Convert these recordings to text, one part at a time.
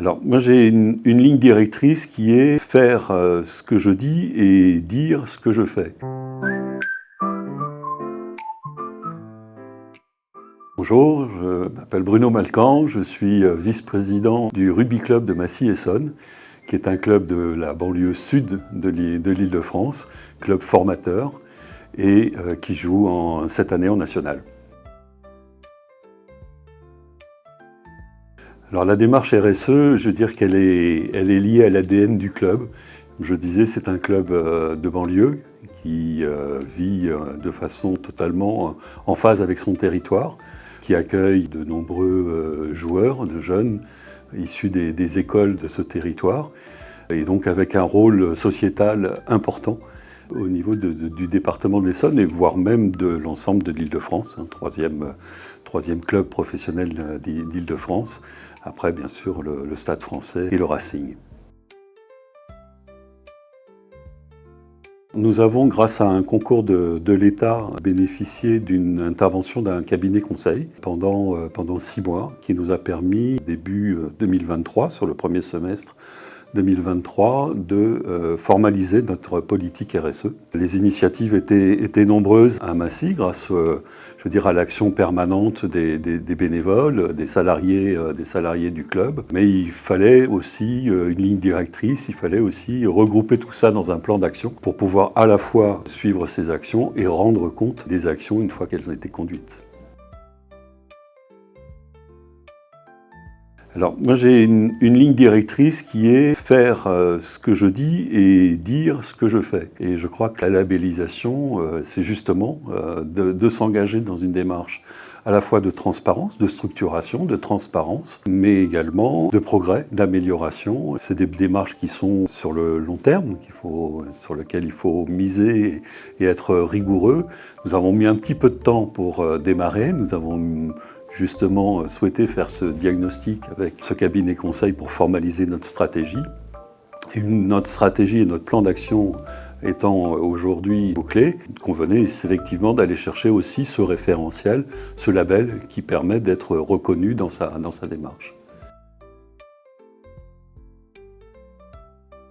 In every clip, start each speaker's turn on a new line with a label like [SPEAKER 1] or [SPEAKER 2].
[SPEAKER 1] Alors, moi j'ai une ligne directrice qui est faire ce que je dis et dire ce que je fais. Bonjour, je m'appelle Bruno Malcan, je suis vice-président du rugby club de Massy-Essonnes, qui est un club de la banlieue sud de l'Île-de-France, club formateur, et qui joue cette année en national. Alors la démarche RSE, je veux dire qu'elle est liée à l'ADN du club. Je disais, c'est un club de banlieue qui vit de façon totalement en phase avec son territoire, qui accueille de nombreux joueurs, de jeunes issus des écoles de ce territoire, et donc avec un rôle sociétal important au niveau du département de l'Essonne, et voire même de l'ensemble de l'Île-de-France, troisième club professionnel d'Île-de-France, après bien sûr le Stade français et le Racing. Nous avons, grâce à un concours de l'État, bénéficié d'une intervention d'un cabinet conseil pendant 6 mois, qui nous a permis, début 2023, sur le premier semestre 2023, de formaliser notre politique RSE. Les initiatives étaient nombreuses à Massy, grâce je veux dire, à l'action permanente des bénévoles, des salariés du club. Mais il fallait aussi une ligne directrice, il fallait aussi regrouper tout ça dans un plan d'action pour pouvoir à la fois suivre ces actions et rendre compte des actions une fois qu'elles ont été conduites. Alors, moi j'ai une ligne directrice qui est faire ce que je dis et dire ce que je fais. Et je crois que la labellisation, c'est justement de s'engager dans une démarche à la fois de transparence, de structuration, de transparence, mais également de progrès, d'amélioration. C'est des démarches qui sont sur le long terme, sur lesquelles il faut miser et être rigoureux. Nous avons mis un petit peu de temps pour démarrer. Nous avons justement souhaité faire ce diagnostic avec ce cabinet conseil pour formaliser notre stratégie. Et notre stratégie et notre plan d'action étant aujourd'hui bouclés, il convenait effectivement d'aller chercher aussi ce référentiel, ce label qui permet d'être reconnu dans sa démarche.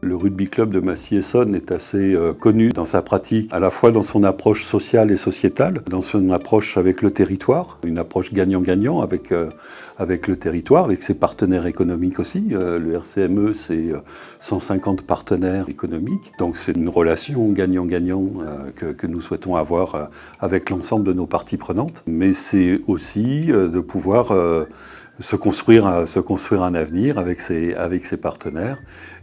[SPEAKER 1] Le rugby club de Massy-Essonnes est assez connu dans sa pratique, à la fois dans son approche sociale et sociétale, dans son approche avec le territoire, une approche gagnant-gagnant avec le territoire, avec ses partenaires économiques aussi. Le RCME, c'est 150 partenaires économiques, donc c'est une relation gagnant-gagnant que nous souhaitons avoir avec l'ensemble de nos parties prenantes. Mais c'est aussi de pouvoir se construire un avenir avec ses partenaires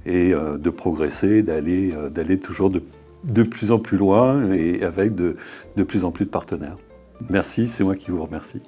[SPEAKER 1] et de progresser, d'aller toujours de plus en plus loin et avec de plus en plus de partenaires. Merci, c'est moi qui vous remercie.